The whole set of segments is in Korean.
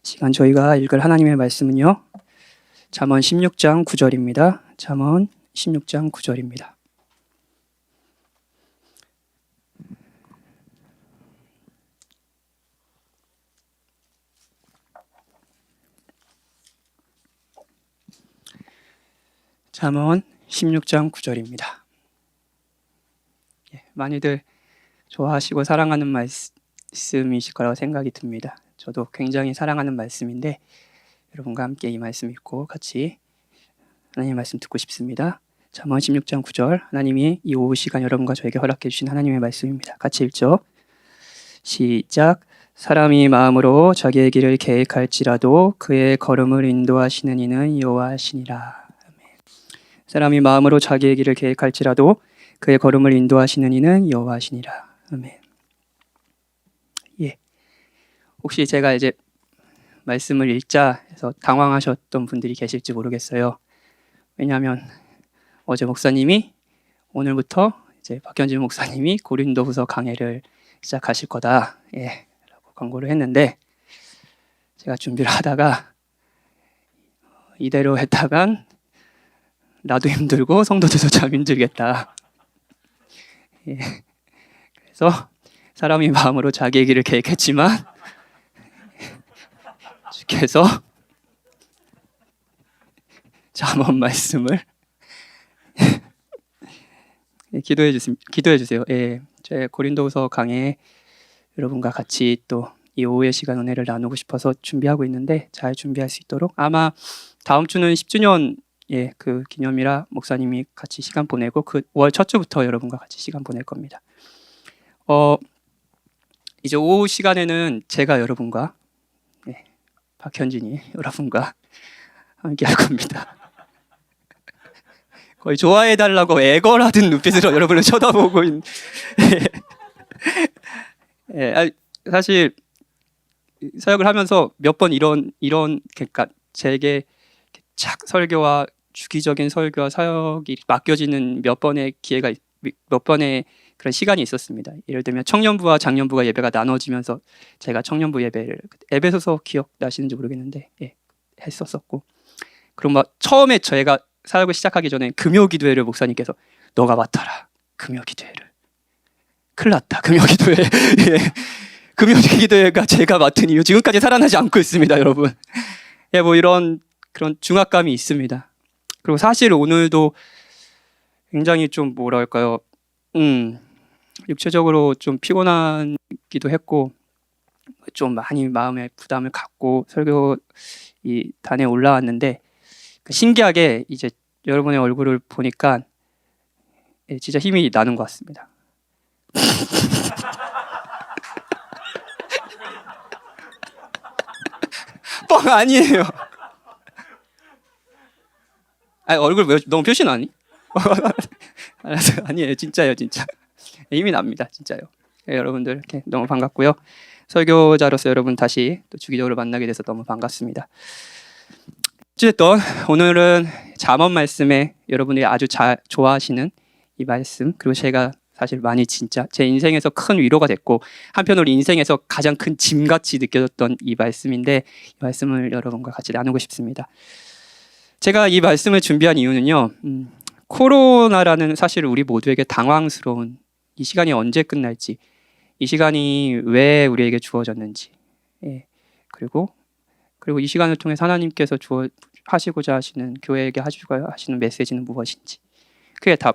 시간 저희가 읽을 하나님의 말씀은요. 잠언 16장 9절입니다. 잠언 16장 9절입니다. 잠언 16장 9절입니다. 많이들 좋아하시고 사랑하는 말씀이실 거라고 생각이 듭니다. 저도 굉장히 사랑하는 말씀인데 여러분과 함께 이 말씀 읽고 같이 하나님의 말씀 듣고 싶습니다. 잠언 16장 9절, 하나님이 이 오후 시간 여러분과 저에게 허락해 주신 하나님의 말씀입니다. 같이 읽죠. 시작. 사람이 마음으로 자기의 길을 계획할지라도 그의 걸음을 인도하시는 이는 여호와시니라. 사람이 마음으로 자기의 길을 계획할지라도 그의 걸음을 인도하시는 이는 여호와시니라. 아멘. 혹시 제가 이제 말씀을 읽자 해서 당황하셨던 분들이 계실지 모르겠어요. 왜냐하면 어제 목사님이 오늘부터 이제 박현진 목사님이 고린도후서 강해를 시작하실 거다, 라고 광고를 했는데 제가 준비를 하다가 이대로 했다간 나도 힘들고 성도들도 참 힘들겠다. 그래서 사람이 마음으로 자기의 길을 계획했지만 주께서 잠언 말씀을 기도해 주세요. 제 고린도후서 강해 여러분과 같이 또 이 오후의 시간 은혜를 나누고 싶어서 준비하고 있는데 잘 준비할 수 있도록, 아마 다음 주는 10주년 그 기념이라 목사님이 같이 시간 보내고 그 5월 첫 주부터 여러분과 같이 시간 보낼 겁니다. 이제 오후 시간에는 제가 여러분과 박현진이 여러분과 함께 할 겁니다. 거의 좋아해달라고 애걸하듯 눈빛으로 여러분을 쳐다보고 있는. 사실 사역을 하면서 몇 번 이런 그러니까 제게 착 설교와 주기적인 설교와 사역이 맡겨지는 몇 번의 그런 시간이 있었습니다. 예를 들면 청년부와 장년부가 예배가 나눠지면서 제가 청년부 예배를 에베소서 기억나시는지 모르겠는데 했었었고, 그럼 막 처음에 저희가 사역을 시작하기 전에 금요기도회를 목사님께서 너가 맡아라, 금요기도회를. 큰일 났다, 금요기도회. 금요기도회가 제가 맡은 이유 지금까지 살아나지 않고 있습니다, 여러분. 뭐 이런 그런 중압감이 있습니다. 그리고 사실 오늘도 굉장히 좀 뭐랄까요, 육체적으로 좀 피곤하기도 했고 좀 많이 마음에 부담을 갖고 설교 이 단에 올라왔는데 신기하게 이제 여러분의 얼굴을 보니까 진짜 힘이 나는 것 같습니다. 뻥 아니에요. 얼굴 왜 너무 표시나니? 아니에요, 진짜요, 진짜. 힘이 납니다, 진짜요. 여러분들 이렇게 너무 반갑고요. 설교자로서 여러분 다시 또 주기적으로 만나게 돼서 너무 반갑습니다. 어쨌든 오늘은 잠언 말씀에 여러분들이 아주 좋아하시는 이 말씀, 그리고 제가 사실 많이 진짜 제 인생에서 큰 위로가 됐고 한편으로 인생에서 가장 큰 짐같이 느껴졌던 이 말씀인데 이 말씀을 여러분과 같이 나누고 싶습니다. 제가 이 말씀을 준비한 이유는요, 코로나라는 사실 우리 모두에게 당황스러운 이 시간이 언제 끝날지, 이 시간이 왜 우리에게 주어졌는지, 그리고 이 시간을 통해 하나님께서 하시고자 하시는, 교회에게 하시는 메시지는 무엇인지, 그게 다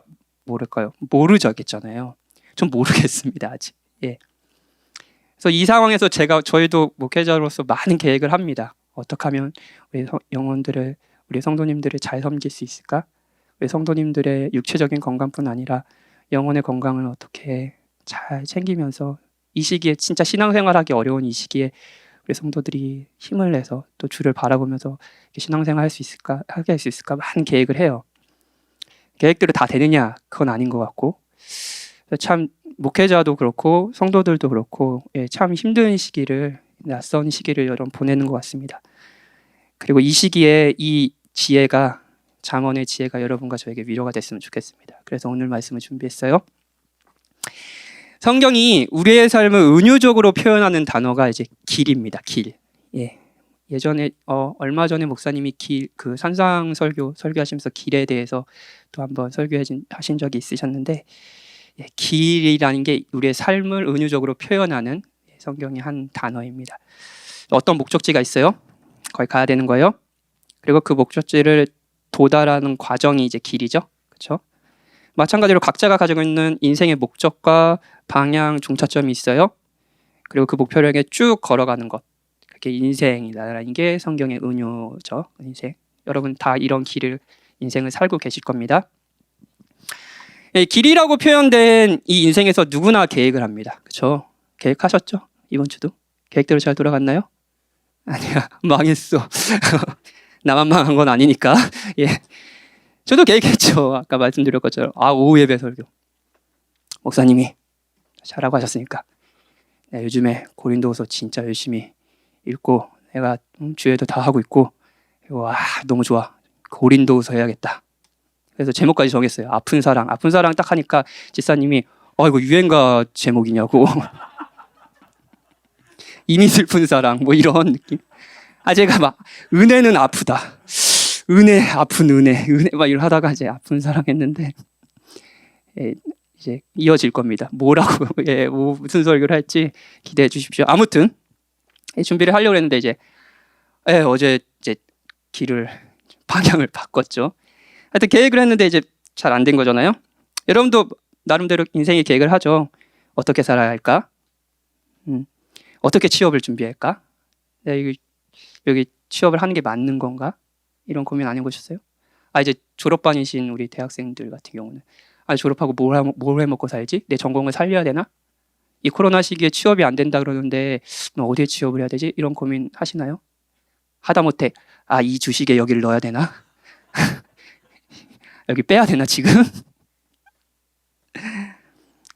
모르겠잖아요. 전 모르겠습니다, 아직. 그래서 이 상황에서 저희도 목회자로서 많은 계획을 합니다. 어떻게 하면 우리 영혼들을, 우리 성도님들을 잘 섬길 수 있을까? 우리 성도님들의 육체적인 건강뿐 아니라 영혼의 건강을 어떻게 잘 챙기면서 이 시기에 진짜 신앙생활하기 어려운 이 시기에 우리 성도들이 힘을 내서 또 주를 바라보면서 신앙생활 하게 할 수 있을까? 많은 계획을 해요. 계획대로 다 되느냐? 그건 아닌 것 같고, 참 목회자도 그렇고 성도들도 그렇고 참 힘든 시기를, 낯선 시기를 여러분 보내는 것 같습니다. 그리고 이 시기에 이 지혜가, 잠언의 지혜가 여러분과 저에게 위로가 됐으면 좋겠습니다. 그래서 오늘 말씀을 준비했어요. 성경이 우리의 삶을 은유적으로 표현하는 단어가 이제 길입니다. 길. 예전에 얼마 전에 목사님이 그 산상 설교하시면서 길에 대해서 또 한번 설교하신 적이 있으셨는데, 길이라는 게 우리의 삶을 은유적으로 표현하는 성경의 한 단어입니다. 어떤 목적지가 있어요. 거기 가야 되는 거예요. 그리고 그 목적지를 도달하는 과정이 이제 길이죠. 그렇죠? 마찬가지로 각자가 가지고 있는 인생의 목적과 방향, 종착점이 있어요. 그리고 그 목표를 향해 쭉 걸어가는 것. 그게 인생이라는 게 성경의 은유죠. 인생. 여러분 다 이런 인생을 살고 계실 겁니다. 길이라고 표현된 이 인생에서 누구나 계획을 합니다. 그렇죠? 계획하셨죠? 이번 주도? 계획대로 잘 돌아갔나요? 아니야, 망했어. 나만 망한 건 아니니까. 예. 저도 계획했죠. 아까 말씀드린 것처럼. 오후 예배 설교. 목사님이 잘하고 하셨으니까. 요즘에 고린도후서 진짜 열심히 읽고 내가 주에도 다 하고 있고, 와 너무 좋아. 고린도후서 해야겠다. 그래서 제목까지 정했어요. 아픈 사랑. 아픈 사랑 딱 하니까 집사님이 이거 유행가 제목이냐고. 이미 슬픈 사랑 뭐 이런 느낌. 제가 막 은혜는 아프다. 아픈 은혜 막 이걸 하다가 이제 아픈 사랑 했는데, 이제 이어질 겁니다. 뭐라고 무슨 설교를 할지 기대해 주십시오. 아무튼 준비를 하려고 했는데 이제 어제 이제 방향을 바꿨죠. 하여튼 계획을 했는데 이제 잘 안 된 거잖아요. 여러분도 나름대로 인생의 계획을 하죠. 어떻게 살아야 할까? 어떻게 취업을 준비할까? 여기 취업을 하는 게 맞는 건가? 이런 고민 안 해보셨어요? 이제 졸업반이신 우리 대학생들 같은 경우는 졸업하고 뭘 해먹고 살지? 내 전공을 살려야 되나? 이 코로나 시기에 취업이 안 된다 그러는데 너 어디에 취업을 해야 되지? 이런 고민 하시나요? 하다못해 이 주식에 여기를 넣어야 되나? 여기 빼야 되나 지금?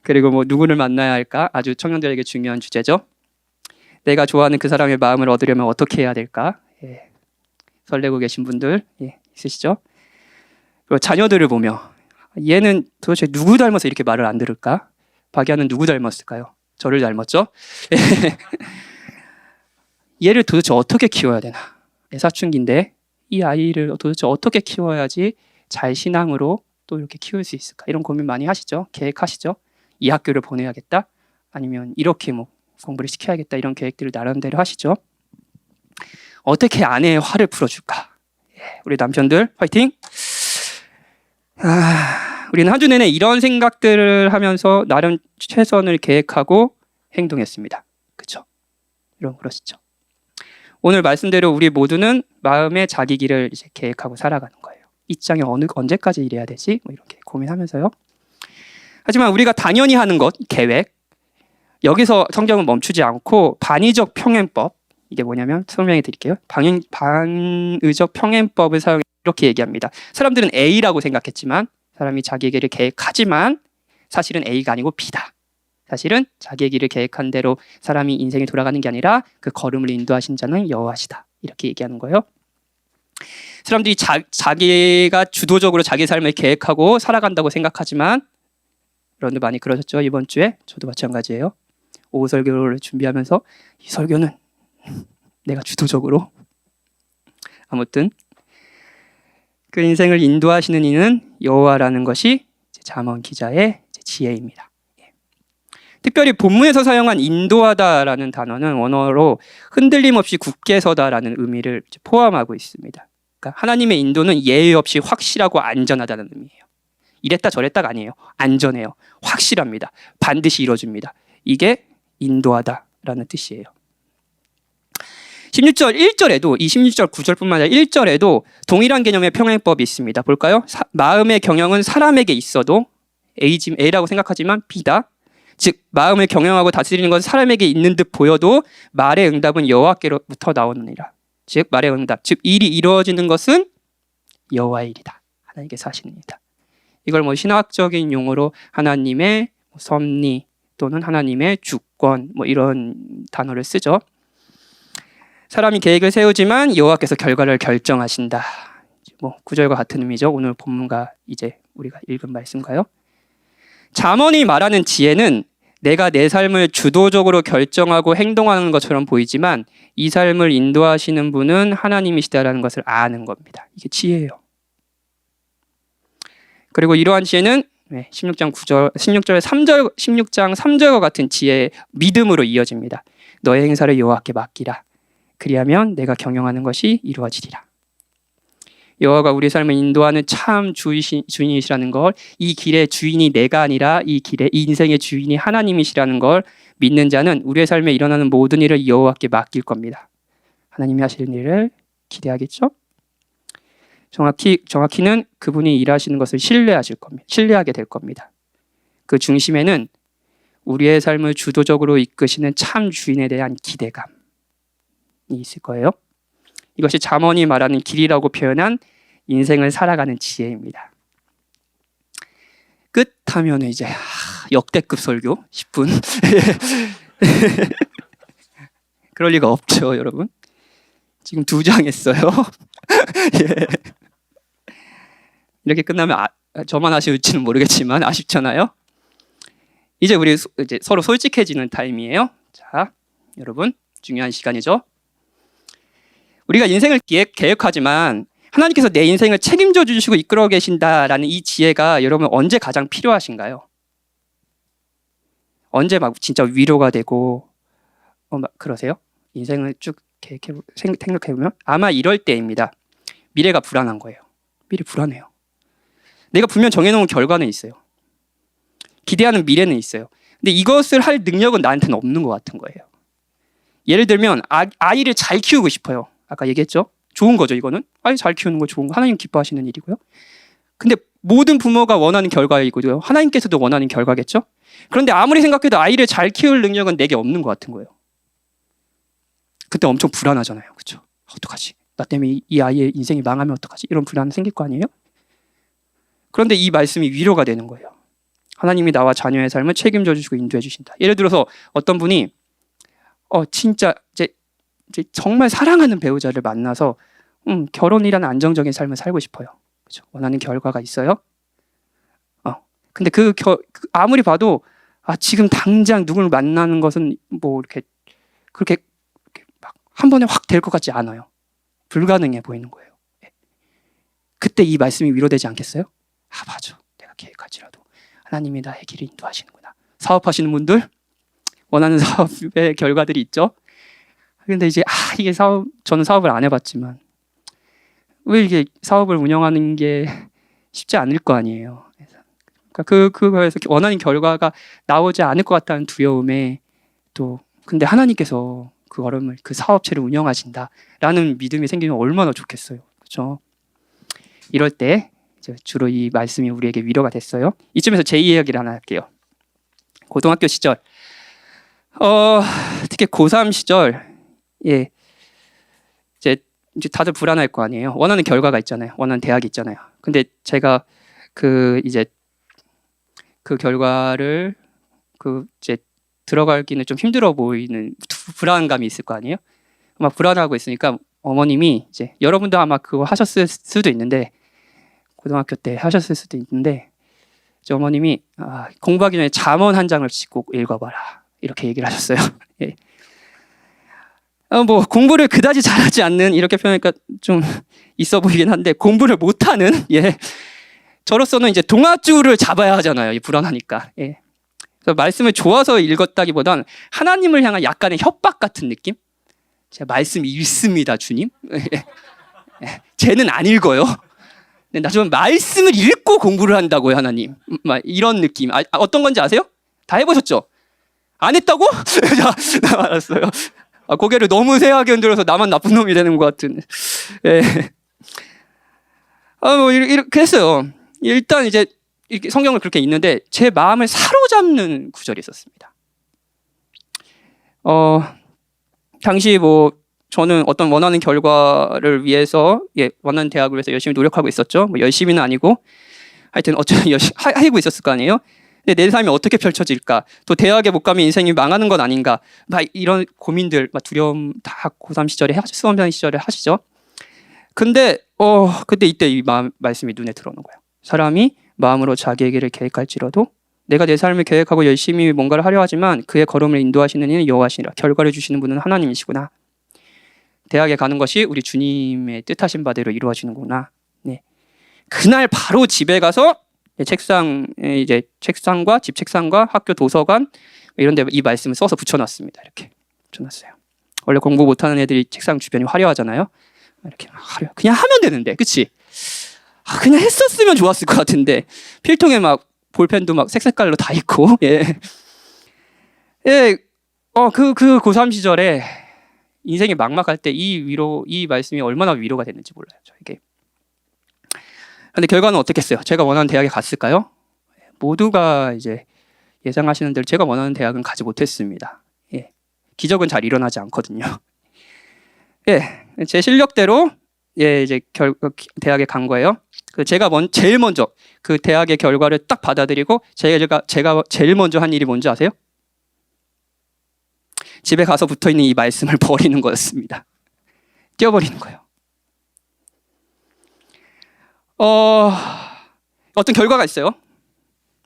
그리고 뭐 누구를 만나야 할까? 아주 청년들에게 중요한 주제죠. 내가 좋아하는 그 사람의 마음을 얻으려면 어떻게 해야 될까? 설레고 계신 분들 있으시죠? 그리고 자녀들을 보며 얘는 도대체 누구 닮아서 이렇게 말을 안 들을까? 박이아는 누구 닮았을까요? 저를 닮았죠? 얘를 도대체 어떻게 키워야 되나? 내 사춘기인데 이 아이를 도대체 어떻게 키워야지 잘 신앙으로 또 이렇게 키울 수 있을까? 이런 고민 많이 하시죠? 계획하시죠? 이 학교를 보내야겠다? 아니면 이렇게 뭐 공부를 시켜야겠다? 이런 계획들을 나름대로 하시죠? 어떻게 아내의 화를 풀어줄까? 우리 남편들 화이팅! 우리는 한 주 내내 이런 생각들을 하면서 나름 최선을 계획하고 행동했습니다. 그렇죠? 여러분 그러시죠? 오늘 말씀대로 우리 모두는 마음의 자기 길을 이제 계획하고 살아가는 거예요. 이 장에 언제까지 일해야 되지? 뭐 이렇게 고민하면서요. 하지만 우리가 당연히 하는 것, 계획. 여기서 성경은 멈추지 않고 반의적 평행법, 이게 뭐냐면 설명해 드릴게요. 반의적 평행법을 사용해 이렇게 얘기합니다. 사람들은 A라고 생각했지만 사람이 자기의 길을 계획하지만 사실은 A가 아니고 B다. 사실은 자기의 길을 계획한 대로 사람이 인생이 돌아가는 게 아니라 그 걸음을 인도하신 자는 여호와시다. 이렇게 얘기하는 거예요. 사람들이 자기가 주도적으로 자기 삶을 계획하고 살아간다고 생각하지만 여러분들 많이 그러셨죠? 이번 주에 저도 마찬가지예요. 오후 설교를 준비하면서 이 설교는 내가 주도적으로 아무튼 그 인생을 인도하시는 이는 여호와라는 것이 잠언 기자의 지혜입니다. 특별히 본문에서 사용한 인도하다라는 단어는 원어로 흔들림 없이 굳게 서다라는 의미를 포함하고 있습니다. 그러니까 하나님의 인도는 예외 없이 확실하고 안전하다는 의미예요. 이랬다 저랬다가 아니에요. 안전해요. 확실합니다. 반드시 이루어집니다. 이게 인도하다라는 뜻이에요. 16절 1절에도 이 16절 9절뿐만 아니라 1절에도 동일한 개념의 평행법이 있습니다. 볼까요? 마음의 경영은 사람에게 있어도 A라고 생각하지만 B다. 즉 마음을 경영하고 다스리는 건 사람에게 있는 듯 보여도 말의 응답은 여호와께로부터 나오느니라. 즉 말의 응답, 즉 일이 이루어지는 것은 여호와의 일이다. 하나님께서 하시는 일이다. 이걸 뭐 신학적인 용어로 하나님의 섭리 또는 하나님의 주권 뭐 이런 단어를 쓰죠. 사람이 계획을 세우지만 여호와께서 결과를 결정하신다. 뭐 구절과 같은 의미죠. 오늘 본문과 이제 우리가 읽은 말씀과요. 잠언이 말하는 지혜는 내가 내 삶을 주도적으로 결정하고 행동하는 것처럼 보이지만 이 삶을 인도하시는 분은 하나님이시다라는 것을 아는 겁니다. 이게 지혜예요. 그리고 이러한 지혜는 16장 9절, 16장 3절과 같은 지혜의 믿음으로 이어집니다. 너의 행사를 여호와께 맡기라. 그리하면 내가 경영하는 것이 이루어지리라. 여호와가 우리 삶을 인도하는 참 주인이시라는 걸, 이 길의 주인이 내가 아니라 이 인생의 주인이 하나님이시라는 걸 믿는 자는 우리의 삶에 일어나는 모든 일을 여호와께 맡길 겁니다. 하나님이 하시는 일을 기대하겠죠? 정확히는 그분이 일하시는 것을 신뢰하게 될 겁니다. 그 중심에는 우리의 삶을 주도적으로 이끄시는 참 주인에 대한 기대감이 있을 거예요. 이것이 잠언이 말하는 길이라고 표현한 인생을 살아가는 지혜입니다. 끝 하면 이제 역대급 설교 10분. 그럴 리가 없죠, 여러분. 지금 2장 했어요. 예. 이렇게 끝나면 저만 아쉬울지는 모르겠지만 아쉽잖아요. 이제 우리 이제 서로 솔직해지는 타임이에요. 자, 여러분 중요한 시간이죠. 우리가 인생을 계획하지만 하나님께서 내 인생을 책임져 주시고 이끌어 계신다라는 이 지혜가 여러분 언제 가장 필요하신가요? 언제 막 진짜 위로가 되고 막 그러세요? 인생을 쭉 생각해보면 아마 이럴 때입니다. 미래가 불안한 거예요. 미래 불안해요. 내가 분명 정해놓은 결과는 있어요. 기대하는 미래는 있어요. 근데 이것을 할 능력은 나한테는 없는 것 같은 거예요. 예를 들면 아이를 잘 키우고 싶어요. 아까 얘기했죠? 좋은 거죠, 이거는. 아이 잘 키우는 거 좋은 거, 하나님 기뻐하시는 일이고요. 근데 모든 부모가 원하는 결과이고요. 하나님께서도 원하는 결과겠죠? 그런데 아무리 생각해도 아이를 잘 키울 능력은 내게 없는 것 같은 거예요. 그때 엄청 불안하잖아요. 그렇죠? 어떡하지? 나 때문에 이 아이의 인생이 망하면 어떡하지? 이런 불안 생길 거 아니에요? 그런데 이 말씀이 위로가 되는 거예요. 하나님이 나와 자녀의 삶을 책임져 주시고 인도해 주신다. 예를 들어서 어떤 분이 진짜 이제 정말 사랑하는 배우자를 만나서 결혼이라는 안정적인 삶을 살고 싶어요. 그렇죠? 원하는 결과가 있어요. 근데 아무리 봐도 지금 당장 누구를 만나는 것은 뭐 그렇게 막 한 번에 확 될 것 같지 않아요. 불가능해 보이는 거예요. 그때 이 말씀이 위로되지 않겠어요? 맞아. 내가 계획할지라도 하나님이 나의 길을 인도하시는구나. 사업하시는 분들 원하는 사업의 결과들이 있죠. 근데 이제 이게 저는 사업을 안 해봤지만 왜 이게 사업을 운영하는 게 쉽지 않을 거 아니에요. 그러니까 그거에서 원하는 결과가 나오지 않을 것 같다는 두려움에 또 근데 하나님께서 그 사업체를 운영하신다라는 믿음이 생기면 얼마나 좋겠어요. 그렇죠? 이럴 때 이제 주로 이 말씀이 우리에게 위로가 됐어요. 이쯤에서 제 이야기를 하나 할게요. 고등학교 시절, 특히 고3 시절, 이제 다들 불안할 거 아니에요. 원하는 결과가 있잖아요. 원하는 대학이 있잖아요. 근데 제가 그 결과를 이제 들어가기는 좀 힘들어 보이는 불안감이 있을 거 아니에요. 막 불안하고 있으니까 어머님이 이제 여러분도 아마 그거 하셨을 수도 있는데 고등학교 때 하셨을 수도 있는데 이제 어머님이 공부하기 전에 잠언 한 장을 꼭 읽어봐라 이렇게 얘기를 하셨어요. 예. 뭐 공부를 그다지 잘하지 않는 이렇게 표현하니까 좀 있어 보이긴 한데 공부를 못하는 저로서는 이제 동아줄을 잡아야 하잖아요. 불안하니까. 그래서 말씀을 좋아서 읽었다기보단 하나님을 향한 약간의 협박 같은 느낌? 제가 말씀 읽습니다, 주님. 쟤는 안 읽어요. 근데 나 좀 말씀을 읽고 공부를 한다고요, 하나님. 막 이런 느낌. 어떤 건지 아세요? 다 해보셨죠? 안 했다고? 나 알았어요. 고개를 너무 새하게 흔들어서 나만 나쁜 놈이 되는 것 같은. 뭐 이렇게 했어요. 일단 이제 이렇게 성경을 그렇게 읽는데 제 마음을 사로잡는 구절이 있었습니다. 당시 뭐 저는 어떤 원하는 결과를 위해서 원하는 대학을 위해서 열심히 노력하고 있었죠. 뭐 열심히는 아니고 하여튼 어쩌면 열심히 하고 있었을 거 아니에요. 근데 내 삶이 어떻게 펼쳐질까? 또 대학에 못 가면 인생이 망하는 건 아닌가? 막 이런 고민들, 막 두려움 다 고3 시절에 수험생 시절에 하시죠. 근데 그때 이때 이 말씀이 눈에 들어오는 거예요. 사람이 마음으로 자기의 길을 계획할지라도 내가 내 삶을 계획하고 열심히 뭔가를 하려 하지만 그의 걸음을 인도하시는 이는 여호와시니라. 결과를 주시는 분은 하나님이시구나. 대학에 가는 것이 우리 주님의 뜻하신 바대로 이루어지는구나. 네. 그날 바로 집에 가서 책상과 집 책상과 학교 도서관 이런 데 이 말씀을 써서 붙여놨습니다. 이렇게 붙여놨어요. 원래 공부 못하는 애들이 책상 주변이 화려하잖아요. 이렇게 그냥 하면 되는데, 그치? 그냥 했었으면 좋았을 것 같은데 필통에 막 볼펜도 막 색색깔로 다 있고, 예, 예, 그 고3 시절에 인생이 막막할 때 이 말씀이 얼마나 위로가 됐는지 몰라요, 저에게. 근데 결과는 어떻겠어요? 제가 원하는 대학에 갔을까요? 모두가 이제 예상하시는 대로 제가 원하는 대학은 가지 못했습니다. 예, 기적은 잘 일어나지 않거든요. 예, 제 실력대로 이제 대학에 간 거예요. 제가 제일 먼저 그 대학의 결과를 딱 받아들이고 제가 제일 먼저 한 일이 뭔지 아세요? 집에 가서 붙어있는 이 말씀을 버리는 거였습니다. 띄워버리는 거예요. 어떤 결과가 있어요.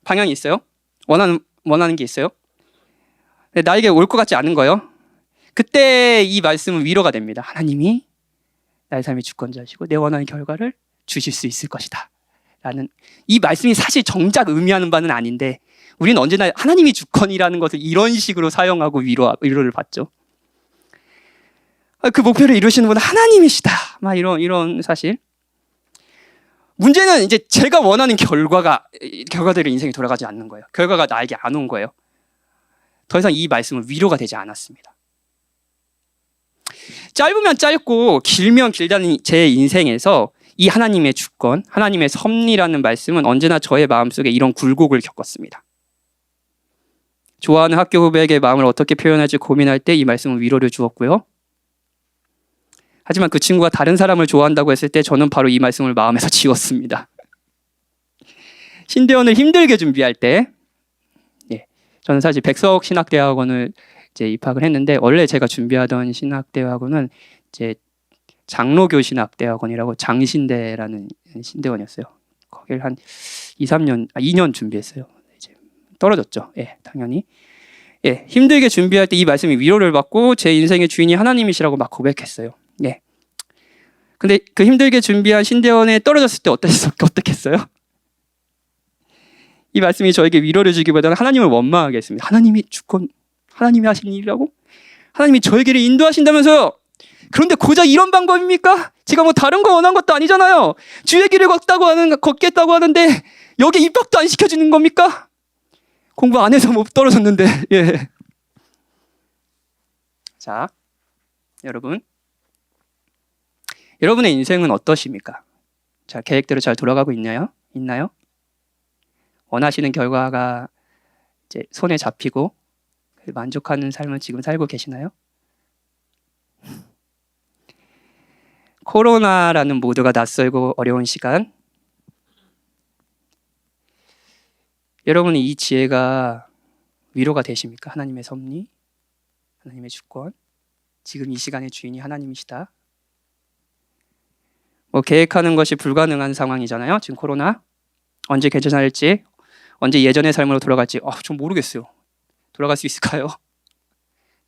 방향이 있어요. 원하는 게 있어요. 나에게 올 것 같지 않은 거예요. 그때 이 말씀은 위로가 됩니다. 하나님이 나의 삶의 주권자시고 내 원하는 결과를 주실 수 있을 것이다 라는 이 말씀이 사실 정작 의미하는 바는 아닌데 우리는 언제나 하나님이 주권이라는 것을 이런 식으로 사용하고 위로를 받죠. 그 목표를 이루시는 분은 하나님이시다, 막 이런 사실. 문제는 이제 제가 원하는 결과대로 인생이 돌아가지 않는 거예요. 결과가 나에게 안 온 거예요. 더 이상 이 말씀은 위로가 되지 않았습니다. 짧으면 짧고 길면 길다는 제 인생에서 이 하나님의 주권, 하나님의 섭리라는 말씀은 언제나 저의 마음속에 이런 굴곡을 겪었습니다. 좋아하는 학교 후배에게 마음을 어떻게 표현할지 고민할 때 이 말씀은 위로를 주었고요. 하지만 그 친구가 다른 사람을 좋아한다고 했을 때 저는 바로 이 말씀을 마음에서 지웠습니다. 신대원을 힘들게 준비할 때, 저는 사실 백석 신학대학원을 이제 입학을 했는데 원래 제가 준비하던 신학대학원은 이제 장로교 신학대학원이라고 장신대라는 신대원이었어요. 거기를 한 2년 준비했어요. 이제 떨어졌죠. 예, 당연히. 예, 힘들게 준비할 때 이 말씀이 위로를 받고 제 인생의 주인이 하나님이시라고 막 고백했어요. 예. 근데 그 힘들게 준비한 신대원에 떨어졌을 때 어떻겠어요? 이 말씀이 저에게 위로를 주기보다는 하나님을 원망하게 했습니다. 하나님이 하신 일이라고? 하나님이 저에게를 인도하신다면서요? 그런데 고작 이런 방법입니까? 제가 뭐 다른 거 원한 것도 아니잖아요. 주의 길을 걷겠다고 하는데 여기 입학도 안 시켜주는 겁니까? 공부 안 해서 못 떨어졌는데. 예. 자, 여러분의 인생은 어떠십니까? 자, 계획대로 잘 돌아가고 있나요? 원하시는 결과가 이제 손에 잡히고 만족하는 삶을 지금 살고 계시나요? 코로나라는 모두가 낯설고 어려운 시간, 여러분의 이 지혜가 위로가 되십니까? 하나님의 섭리, 하나님의 주권, 지금 이 시간의 주인이 하나님이시다. 계획하는 것이 불가능한 상황이잖아요. 지금 코로나. 언제 개전할지, 언제 예전의 삶으로 돌아갈지 좀 모르겠어요. 돌아갈 수 있을까요? 다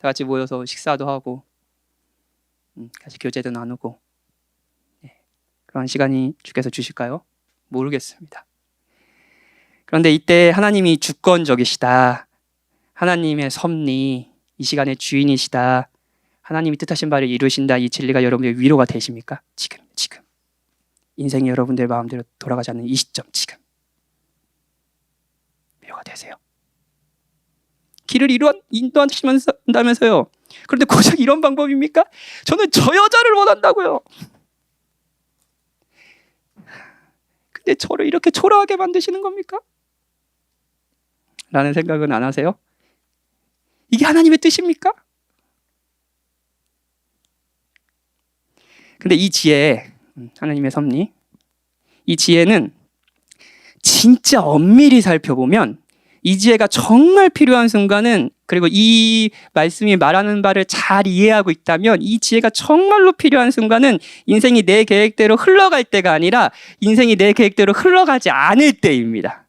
같이 모여서 식사도 하고 같이 교제도 나누고 그런 시간이 주께서 주실까요? 모르겠습니다. 그런데 이때 하나님이 주권적이시다, 하나님의 섭리, 이 시간의 주인이시다, 하나님이 뜻하신 바를 이루신다, 이 진리가 여러분의 위로가 되십니까? 지금 인생이 여러분들 마음대로 돌아가지 않는 이 시점, 지금 위로가 되세요. 길을 인도하시면서요. 그런데 고작 이런 방법입니까? 저는 저 여자를 원한다고요. 근데 저를 이렇게 초라하게 만드시는 겁니까? 라는 생각은 안 하세요? 이게 하나님의 뜻입니까? 근데 이 지혜, 하나님의 섭리, 이 지혜는 진짜 엄밀히 살펴보면 이 지혜가 정말 필요한 순간은, 그리고 이 말씀이 말하는 바를 잘 이해하고 있다면 이 지혜가 정말로 필요한 순간은 인생이 내 계획대로 흘러갈 때가 아니라 인생이 내 계획대로 흘러가지 않을 때입니다.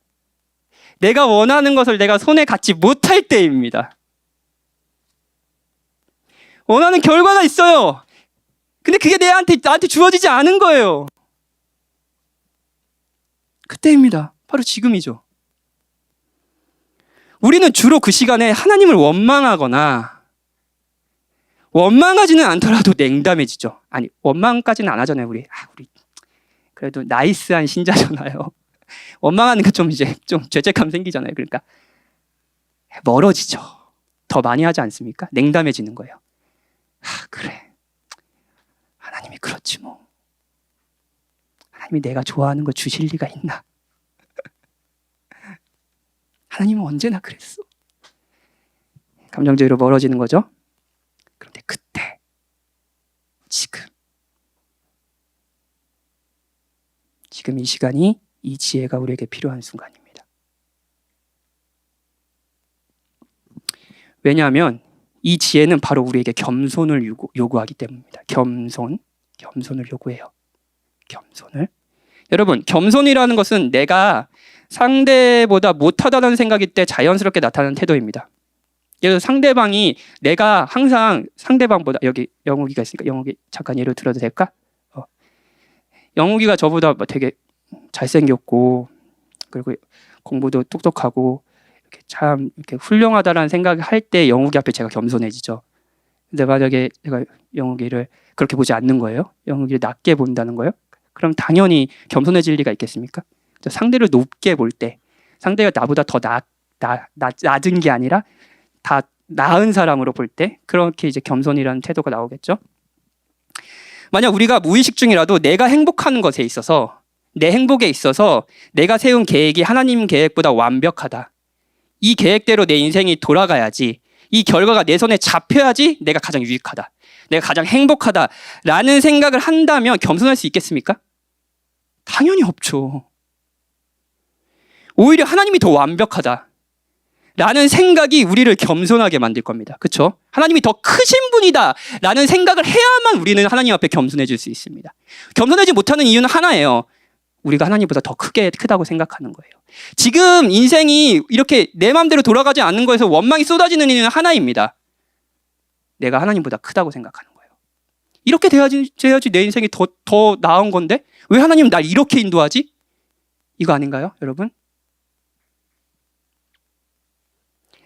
내가 원하는 것을 내가 손에 갖지 못할 때입니다. 원하는 결과가 있어요. 근데 그게 나한테 주어지지 않은 거예요. 그때입니다. 바로 지금이죠. 우리는 주로 그 시간에 하나님을 원망하거나 원망하지는 않더라도 냉담해지죠. 아니, 원망까지는 안 하잖아요. 우리 그래도 나이스한 신자잖아요. 원망하는 게 좀 죄책감 생기잖아요. 그러니까 멀어지죠. 더 많이 하지 않습니까? 냉담해지는 거예요. 그래, 하나님이 그렇지 뭐. 하나님이 내가 좋아하는 거 주실 리가 있나? 하나님은 언제나 그랬어. 감정적으로 멀어지는 거죠. 그런데 그때, 지금 이 시간이 이 지혜가 우리에게 필요한 순간입니다. 왜냐하면 이 지혜는 바로 우리에게 겸손을 요구하기 때문입니다. 겸손을 요구해요. 겸손을. 여러분, 겸손이라는 것은 내가 상대보다 못하다는 생각일 때 자연스럽게 나타나는 태도입니다. 예를 들어 상대방이 내가 항상 상대방보다, 여기 영욱이가 있으니까 영욱이 잠깐 예를 들어도 될까? 영욱이가 저보다 되게 잘생겼고 그리고 공부도 똑똑하고 이렇게 참 이렇게 훌륭하다라는 생각을 할 때 영욱이 앞에 제가 겸손해지죠. 근데 만약에 제가 영욱이를 그렇게 보지 않는 거예요? 영욱이를 낮게 본다는 거예요? 그럼 당연히 겸손해질 리가 있겠습니까? 상대를 높게 볼 때, 상대가 나보다 더 낮은 게 아니라 다 나은 사람으로 볼 때 그렇게 이제 겸손이라는 태도가 나오겠죠. 만약 우리가 무의식 중이라도 내가 행복한 것에 있어서, 내 행복에 있어서 내가 세운 계획이 하나님 계획보다 완벽하다, 이 계획대로 내 인생이 돌아가야지, 이 결과가 내 손에 잡혀야지 내가 가장 유익하다, 내가 가장 행복하다라는 생각을 한다면 겸손할 수 있겠습니까? 당연히 없죠. 오히려 하나님이 더 완벽하다 라는 생각이 우리를 겸손하게 만들 겁니다. 그렇죠? 하나님이 더 크신 분이다 라는 생각을 해야만 우리는 하나님 앞에 겸손해질 수 있습니다. 겸손하지 못하는 이유는 하나예요. 우리가 하나님보다 더 크다고 생각하는 거예요. 지금 인생이 이렇게 내 마음대로 돌아가지 않는 거에서 원망이 쏟아지는 이유는 하나입니다. 내가 하나님보다 크다고 생각하는 거예요. 이렇게 돼야지 내 인생이 더 나은 건데 왜 하나님은 날 이렇게 인도하지? 이거 아닌가요, 여러분?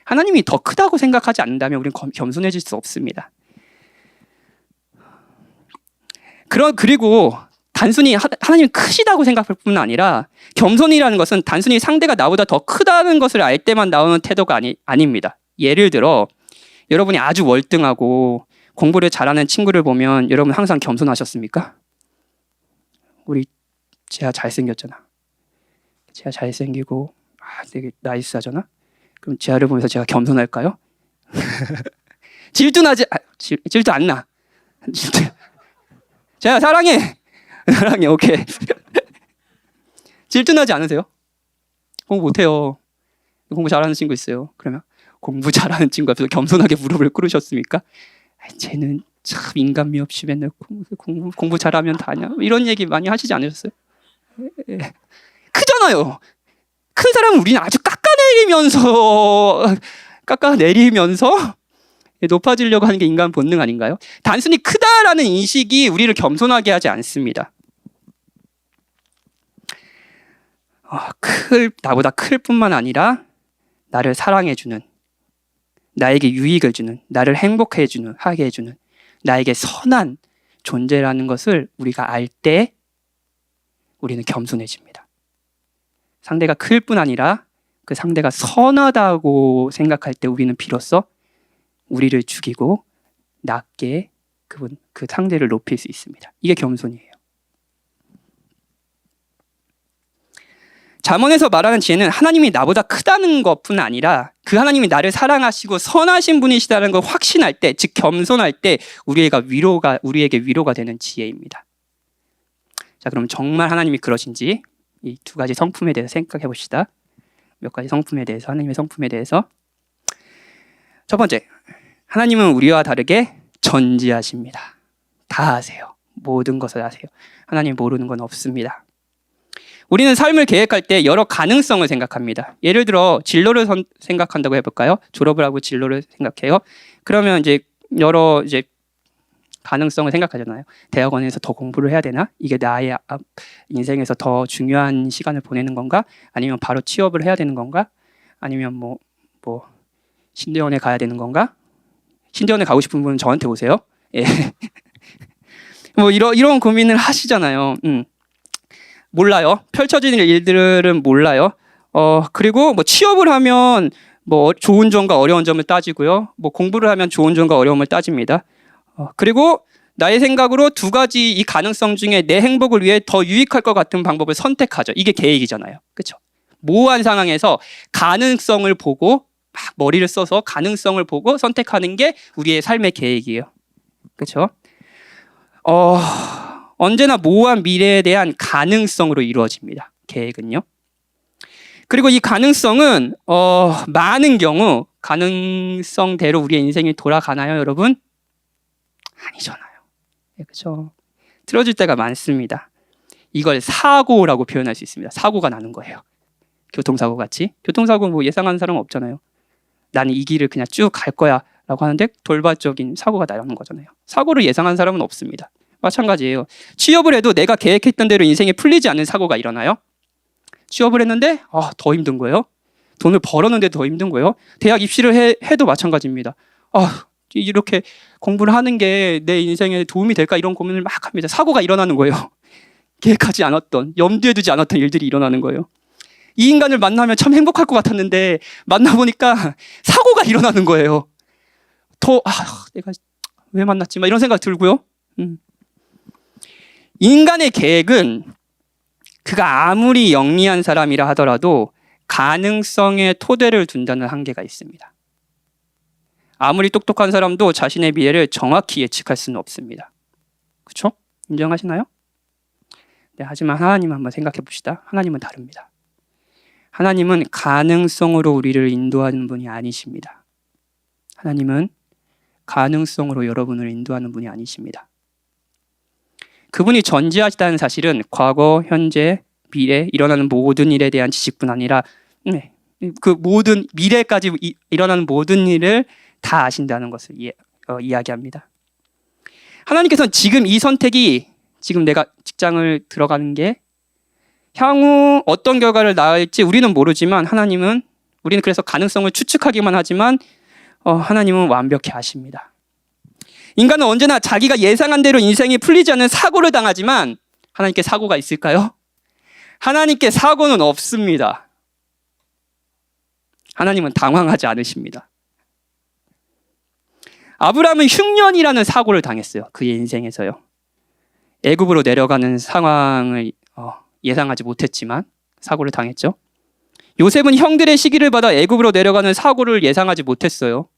하나님이 더 크다고 생각하지 않는다면 우리는 겸손해질 수 없습니다. 그리고 단순히 하나님이 크시다고 생각할 뿐 아니라 겸손이라는 것은 단순히 상대가 나보다 더 크다는 것을 알 때만 나오는 태도가 아닙니다. 예를 들어 여러분이 아주 월등하고 공부를 잘하는 친구를 보면 여러분 항상 겸손하셨습니까? 우리 제가 잘생겼잖아. 제가 잘생기고 되게 나이스하잖아. 그럼 제아를 보면서 제가 겸손할까요? 질투 안 나. 제가 사랑해, 오케이. 질투나지 않으세요? 공부 못해요. 공부 잘하는 친구 있어요. 그러면 공부 잘하는 친구 앞에서 겸손하게 무릎을 꿇으셨습니까? 쟤는 참 인간미 없이 맨날 공부 잘하면 다냐, 이런 얘기 많이 하시지 않으셨어요? 크잖아요. 큰 사람은 우리는 아주 깎아내리면서 높아지려고 하는 게 인간 본능 아닌가요? 단순히 크다라는 인식이 우리를 겸손하게 하지 않습니다. 나보다 클 뿐만 아니라 나를 사랑해주는, 나에게 유익을 주는, 나를 하게 해주는 나에게 선한 존재라는 것을 우리가 알 때 우리는 겸손해집니다. 상대가 클 뿐 아니라 그 상대가 선하다고 생각할 때 우리는 비로소 우리를 죽이고 낮게 그 상대를 높일 수 있습니다. 이게 겸손이에요. 잠언에서 말하는 지혜는 하나님이 나보다 크다는 것뿐 아니라 그 하나님이 나를 사랑하시고 선하신 분이시다는 걸 확신할 때, 즉 겸손할 때 우리에게 위로가 되는 지혜입니다. 자, 그럼 정말 하나님이 그러신지 이 두 가지 성품에 대해서 생각해 봅시다. 몇 가지 성품에 대해서, 하나님의 성품에 대해서. 첫 번째, 하나님은 우리와 다르게 전지하십니다. 다 아세요. 모든 것을 아세요. 하나님 모르는 건 없습니다. 우리는 삶을 계획할 때 여러 가능성을 생각합니다. 예를 들어 진로를 생각한다고 해볼까요? 졸업을 하고 진로를 생각해요. 그러면 이제 여러 가능성을 생각하잖아요. 대학원에서 더 공부를 해야 되나? 이게 나의 인생에서 더 중요한 시간을 보내는 건가? 아니면 바로 취업을 해야 되는 건가? 아니면 뭐 신대원에 가야 되는 건가? 신대원에 가고 싶은 분은 저한테 오세요. 예. 뭐 이런 고민을 하시잖아요. 몰라요. 펼쳐지는 일들은 몰라요. 그리고 뭐 취업을 하면 뭐 좋은 점과 어려운 점을 따지고요. 뭐 공부를 하면 좋은 점과 어려움을 따집니다. 그리고 나의 생각으로 두 가지 이 가능성 중에 내 행복을 위해 더 유익할 것 같은 방법을 선택하죠. 이게 계획이잖아요. 그렇죠? 모호한 상황에서 가능성을 보고 막 머리를 써서 가능성을 보고 선택하는 게 우리의 삶의 계획이에요. 그렇죠? 언제나 모호한 미래에 대한 가능성으로 이루어집니다. 계획은요. 그리고 이 가능성은 많은 경우 가능성대로 우리의 인생이 돌아가나요, 여러분? 아니잖아요. 네, 그렇죠. 틀어질 때가 많습니다. 이걸 사고라고 표현할 수 있습니다. 사고가 나는 거예요. 교통사고 같이. 교통사고 뭐 예상하는 사람은 없잖아요. 나는 이 길을 그냥 쭉 갈 거야 라고 하는데 돌발적인 사고가 나는 거잖아요. 사고를 예상한 사람은 없습니다. 마찬가지예요. 취업을 해도 내가 계획했던 대로 인생이 풀리지 않는 사고가 일어나요. 취업을 했는데 더 힘든 거예요. 돈을 벌었는데 더 힘든 거예요. 대학 입시를 해도 마찬가지입니다. 이렇게 공부를 하는 게 내 인생에 도움이 될까 이런 고민을 막 합니다. 사고가 일어나는 거예요. 계획하지 않았던, 염두에 두지 않았던 일들이 일어나는 거예요. 이 인간을 만나면 참 행복할 것 같았는데 만나보니까 사고가 일어나는 거예요. 내가 왜 만났지? 막 이런 생각 들고요. 인간의 계획은 그가 아무리 영리한 사람이라 하더라도 가능성에 토대를 둔다는 한계가 있습니다. 아무리 똑똑한 사람도 자신의 미래를 정확히 예측할 수는 없습니다. 그렇죠? 인정하시나요? 네, 하지만 하나님 한번 생각해 봅시다. 하나님은 다릅니다. 하나님은 가능성으로 우리를 인도하는 분이 아니십니다. 하나님은 가능성으로 여러분을 인도하는 분이 아니십니다. 그분이 전지하시다는 사실은 과거, 현재, 미래 일어나는 모든 일에 대한 지식뿐 아니라 그 모든 미래까지 일어나는 모든 일을 다 아신다는 것을 이야기합니다. 하나님께서는 지금 이 선택이 지금 내가 직장을 들어가는 게 향후 어떤 결과를 낳을지 우리는 모르지만 우리는 그래서 가능성을 추측하기만 하지만 하나님은 완벽히 아십니다. 인간은 언제나 자기가 예상한 대로 인생이 풀리지 않는 사고를 당하지만 하나님께 사고가 있을까요? 하나님께 사고는 없습니다. 하나님은 당황하지 않으십니다. 아브라함은 흉년이라는 사고를 당했어요. 그의 인생에서요. 애굽으로 내려가는 상황을 예상하지 못했지만 사고를 당했죠. 요셉은 형들의 시기를 받아 애굽으로 내려가는 사고를 예상하지 못했어요.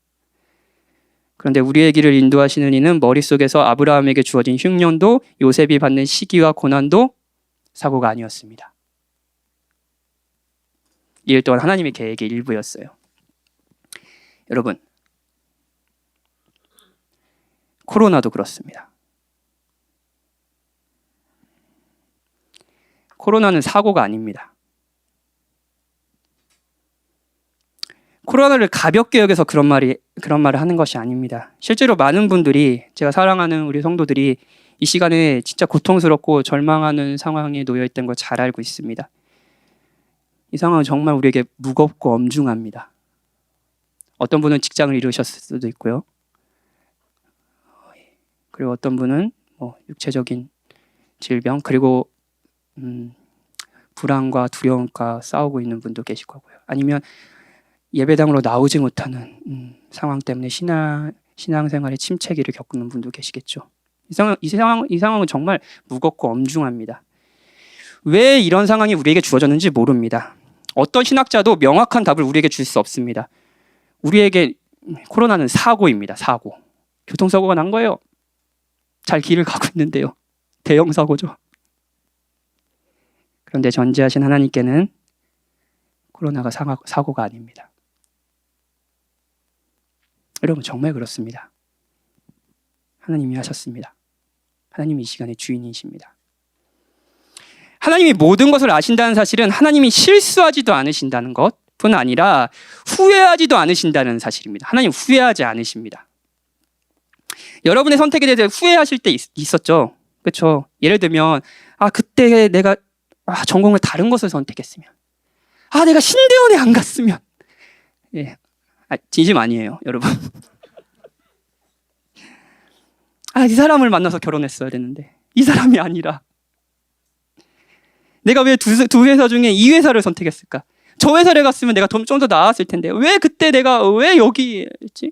그런데 우리의 길을 인도하시는 이는 머릿속에서 아브라함에게 주어진 흉년도 요셉이 받는 시기와 고난도 사고가 아니었습니다. 이 일 또한 하나님의 계획의 일부였어요. 여러분, 코로나도 그렇습니다. 코로나는 사고가 아닙니다. 코로나를 가볍게 여겨서 그런 말을 하는 것이 아닙니다. 실제로 많은 분들이, 제가 사랑하는 우리 성도들이 이 시간에 진짜 고통스럽고 절망하는 상황에 놓여 있다는 걸 잘 알고 있습니다. 이 상황은 정말 우리에게 무겁고 엄중합니다. 어떤 분은 직장을 잃으셨을 수도 있고요. 그리고 어떤 분은 육체적인 질병, 그리고 불안과 두려움과 싸우고 있는 분도 계실 거고요. 아니면 예배당으로 나오지 못하는 상황 때문에 신앙생활의 침체기를 겪는 분도 계시겠죠. 이 상황은 정말 무겁고 엄중합니다. 왜 이런 상황이 우리에게 주어졌는지 모릅니다. 어떤 신학자도 명확한 답을 우리에게 줄 수 없습니다. 우리에게 코로나는 사고입니다. 사고. 교통사고가 난 거예요. 잘 길을 가고 있는데요. 대형 사고죠. 그런데 전지하신 하나님께는 코로나가 사고가 아닙니다. 여러분, 정말 그렇습니다. 하나님이 하셨습니다. 하나님이 이 시간의 주인이십니다. 하나님이 모든 것을 아신다는 사실은 하나님이 실수하지도 않으신다는 것뿐 아니라 후회하지도 않으신다는 사실입니다. 하나님 후회하지 않으십니다. 여러분의 선택에 대해서 후회하실 때 있었죠? 그렇죠? 예를 들면 그때 내가 전공을 다른 것을 선택했으면, 내가 신대원에 안 갔으면, 예, 진심 아니에요, 여러분. 이 사람을 만나서 결혼했어야 되는데 이 사람이 아니라 내가 왜 두 회사 중에 이 회사를 선택했을까? 저 회사를 갔으면 내가 좀 더 나았을 텐데 왜 그때 내가 왜 여기 했지?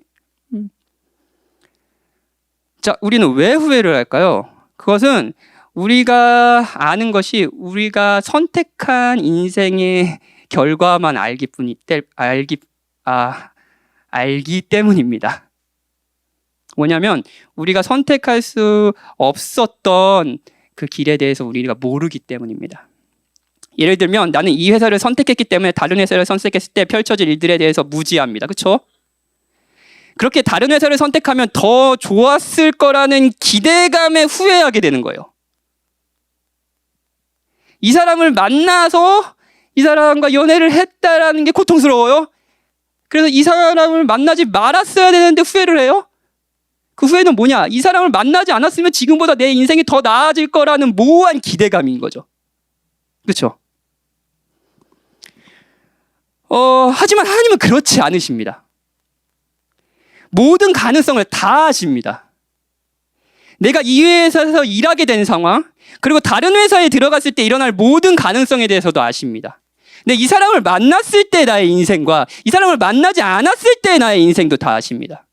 자, 우리는 왜 후회를 할까요? 그것은 우리가 아는 것이 우리가 선택한 인생의 결과만 알기 때문입니다. 뭐냐면 우리가 선택할 수 없었던 그 길에 대해서 우리가 모르기 때문입니다. 예를 들면 나는 이 회사를 선택했기 때문에 다른 회사를 선택했을 때 펼쳐질 일들에 대해서 무지합니다. 그렇죠? 그렇게 다른 회사를 선택하면 더 좋았을 거라는 기대감에 후회하게 되는 거예요. 이 사람을 만나서 이 사람과 연애를 했다라는 게 고통스러워요. 그래서 이 사람을 만나지 말았어야 되는데 후회를 해요. 그 후회는 뭐냐? 이 사람을 만나지 않았으면 지금보다 내 인생이 더 나아질 거라는 모호한 기대감인 거죠. 그렇죠? 하지만 하나님은 그렇지 않으십니다. 모든 가능성을 다 아십니다. 내가 이 회사에서 일하게 된 상황, 그리고 다른 회사에 들어갔을 때 일어날 모든 가능성에 대해서도 아십니다. 근데 이 사람을 만났을 때 나의 인생과 이 사람을 만나지 않았을 때 나의 인생도 다 아십니다.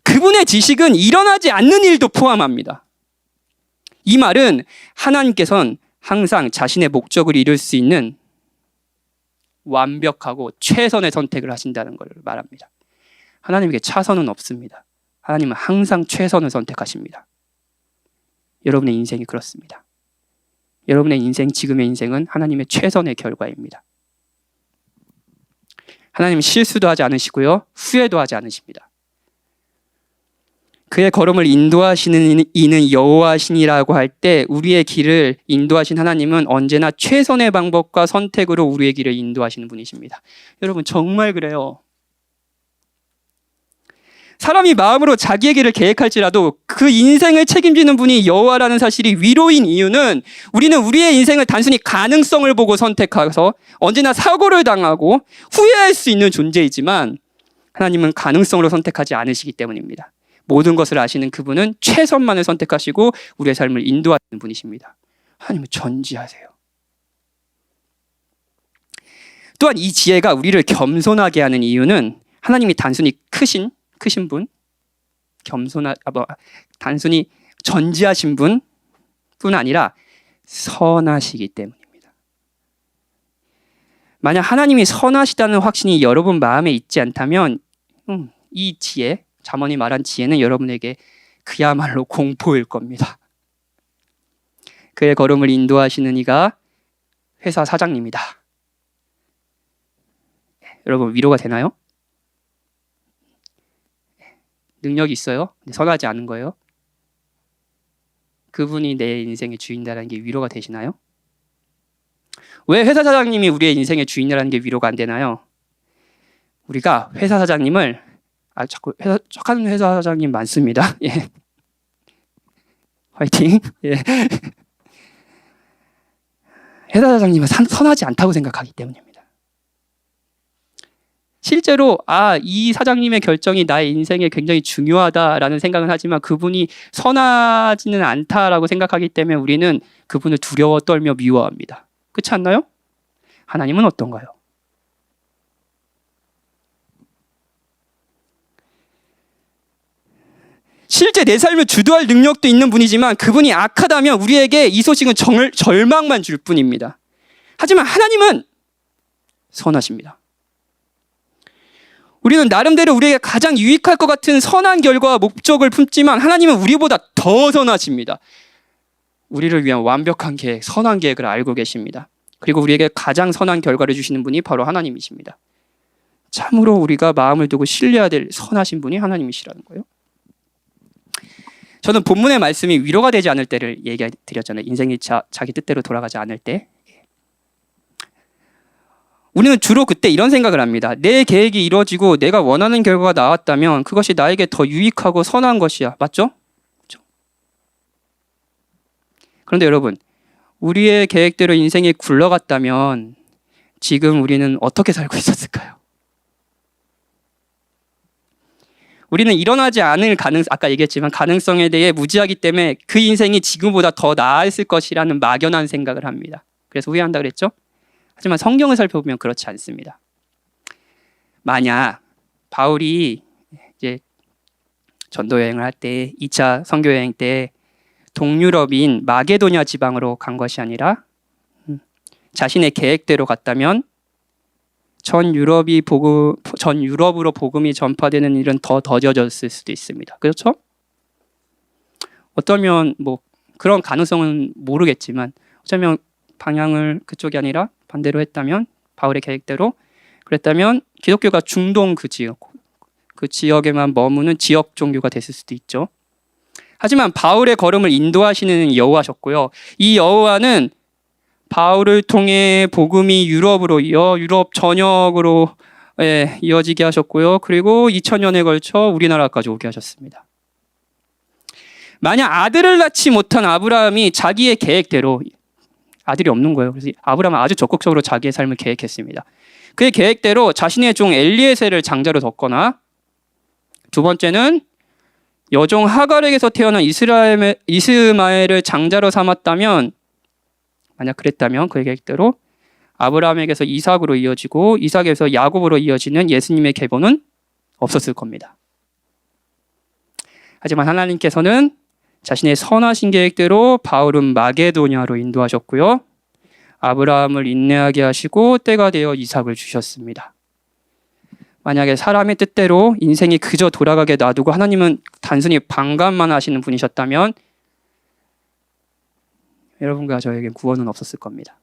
그분의 지식은 일어나지 않는 일도 포함합니다. 이 말은 하나님께서는 항상 자신의 목적을 이룰 수 있는 완벽하고 최선의 선택을 하신다는 것을 말합니다. 하나님에게 차선은 없습니다. 하나님은 항상 최선을 선택하십니다. 여러분의 인생이 그렇습니다. 여러분의 인생, 지금의 인생은 하나님의 최선의 결과입니다. 하나님은 실수도 하지 않으시고요, 후회도 하지 않으십니다. 그의 걸음을 인도하시는 이는 여호와시니라고 할 때 우리의 길을 인도하신 하나님은 언제나 최선의 방법과 선택으로 우리의 길을 인도하시는 분이십니다. 여러분 정말 그래요. 사람이 마음으로 자기의 길을 계획할지라도 그 인생을 책임지는 분이 여호와라는 사실이 위로인 이유는 우리는 우리의 인생을 단순히 가능성을 보고 선택해서 언제나 사고를 당하고 후회할 수 있는 존재이지만 하나님은 가능성으로 선택하지 않으시기 때문입니다. 모든 것을 아시는 그분은 최선만을 선택하시고 우리의 삶을 인도하시는 분이십니다. 하나님은 전지하세요. 또한 이 지혜가 우리를 겸손하게 하는 이유는 하나님이 단순히 크신 분, 단순히 전지하신 분뿐 아니라 선하시기 때문입니다. 만약 하나님이 선하시다는 확신이 여러분 마음에 있지 않다면 이 지혜, 잠언이 말한 지혜는 여러분에게 그야말로 공포일 겁니다. 그의 걸음을 인도하시는 이가 회사 사장님이다. 여러분 위로가 되나요? 능력이 있어요? 근데 선하지 않은 거예요? 그분이 내 인생의 주인이라는 게 위로가 되시나요? 왜 회사 사장님이 우리의 인생의 주인이라는 게 위로가 안 되나요? 우리가 회사 사장님을 자꾸 착한 회사 사장님 많습니다. 예. 화이팅. 예. 회사 사장님은 선하지 않다고 생각하기 때문입니다. 실제로 이 사장님의 결정이 나의 인생에 굉장히 중요하다라는 생각은 하지만 그분이 선하지는 않다라고 생각하기 때문에 우리는 그분을 두려워 떨며 미워합니다. 그렇지 않나요? 하나님은 어떤가요? 실제 내 삶을 주도할 능력도 있는 분이지만 그분이 악하다면 우리에게 이 소식은 절망만 줄 뿐입니다. 하지만 하나님은 선하십니다. 우리는 나름대로 우리에게 가장 유익할 것 같은 선한 결과와 목적을 품지만 하나님은 우리보다 더 선하십니다. 우리를 위한 완벽한 계획, 선한 계획을 알고 계십니다. 그리고 우리에게 가장 선한 결과를 주시는 분이 바로 하나님이십니다. 참으로 우리가 마음을 두고 신뢰해야 될 선하신 분이 하나님이시라는 거예요. 저는 본문의 말씀이 위로가 되지 않을 때를 얘기 드렸잖아요. 인생이 자기 뜻대로 돌아가지 않을 때. 우리는 주로 그때 이런 생각을 합니다. 내 계획이 이루어지고 내가 원하는 결과가 나왔다면 그것이 나에게 더 유익하고 선한 것이야. 맞죠? 그렇죠? 그런데 여러분, 우리의 계획대로 인생이 굴러갔다면 지금 우리는 어떻게 살고 있었을까요? 우리는 일어나지 않을 아까 얘기했지만 가능성에 대해 무지하기 때문에 그 인생이 지금보다 더 나았을 것이라는 막연한 생각을 합니다. 그래서 후회한다 그랬죠? 하지만 성경을 살펴보면 그렇지 않습니다. 만약 바울이 이제 전도 여행을 할 때 2차 선교 여행 때 동유럽인 마게도냐 지방으로 간 것이 아니라 자신의 계획대로 갔다면 전 유럽으로 복음이 전파되는 일은 더 더뎌졌을 수도 있습니다. 그렇죠? 어쩌면 뭐 그런 가능성은 모르겠지만 어쩌면 방향을 그쪽이 아니라 반대로 했다면 바울의 계획대로 그랬다면 기독교가 중동 그 지역에만 머무는 지역 종교가 됐을 수도 있죠. 하지만 바울의 걸음을 인도하시는 여호와셨고요. 이 여호와는 바울을 통해 복음이 유럽 전역으로 이어지게 하셨고요. 그리고 2000년에 걸쳐 우리나라까지 오게 하셨습니다. 만약 아들을 낳지 못한 아브라함이 자기의 계획대로 아들이 없는 거예요. 그래서 아브라함은 아주 적극적으로 자기의 삶을 계획했습니다. 그의 계획대로 자신의 종 엘리에셀을 장자로 뒀거나 두 번째는 여종 하갈에게서 태어난 이스마엘을 장자로 삼았다면 만약 그랬다면 그의 계획대로 아브라함에게서 이삭으로 이어지고 이삭에서 야곱으로 이어지는 예수님의 계보는 없었을 겁니다. 하지만 하나님께서는 자신의 선하신 계획대로 바울은 마게도냐로 인도하셨고요. 아브라함을 인내하게 하시고 때가 되어 이삭을 주셨습니다. 만약에 사람의 뜻대로 인생이 그저 돌아가게 놔두고 하나님은 단순히 방관만 하시는 분이셨다면 여러분과 저에게 구원은 없었을 겁니다.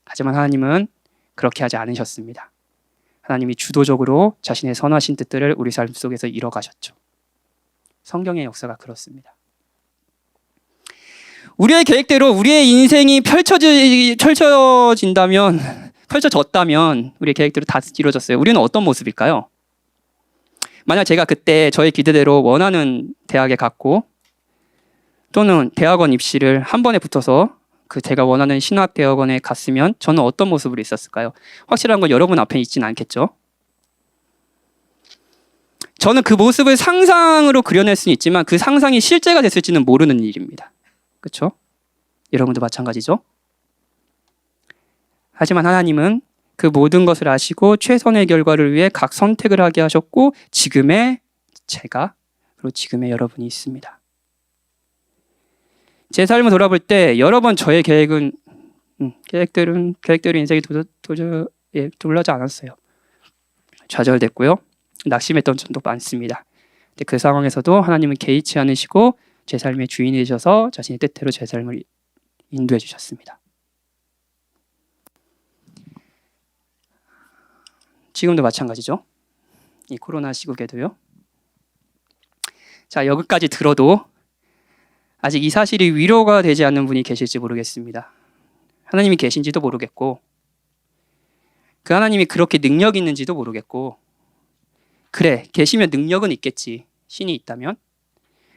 하지만 하나님은 그렇게 하지 않으셨습니다. 하나님이 주도적으로 자신의 선하신 뜻들을 우리 삶 속에서 이뤄가셨죠. 성경의 역사가 그렇습니다. 우리의 계획대로 우리의 인생이 펼쳐졌다면 우리의 계획대로 다 이루어졌어요. 우리는 어떤 모습일까요? 만약 제가 그때 저의 기대대로 원하는 대학에 갔고 또는 대학원 입시를 한 번에 붙어서 그 제가 원하는 신학대학원에 갔으면 저는 어떤 모습으로 있었을까요? 확실한 건 여러분 앞에 있지는 않겠죠? 저는 그 모습을 상상으로 그려낼 수는 있지만 그 상상이 실제가 됐을지는 모르는 일입니다. 그렇죠? 여러분도 마찬가지죠? 하지만 하나님은 그 모든 것을 아시고 최선의 결과를 위해 각 선택을 하게 하셨고 지금의 제가 그리고 지금의 여러분이 있습니다. 제 삶을 돌아볼 때 여러 번 저의 계획대로 인생이 돌아가지 않았어요. 좌절됐고요. 낙심했던 점도 많습니다. 근데 그 상황에서도 하나님은 개의치 않으시고 제 삶의 주인이 되셔서 자신의 뜻대로 제 삶을 인도해 주셨습니다. 지금도 마찬가지죠. 이 코로나 시국에도요. 자, 여기까지 들어도 아직 이 사실이 위로가 되지 않는 분이 계실지 모르겠습니다. 하나님이 계신지도 모르겠고 그 하나님이 그렇게 능력 있는지도 모르겠고 그래, 계시면 능력은 있겠지. 신이 있다면.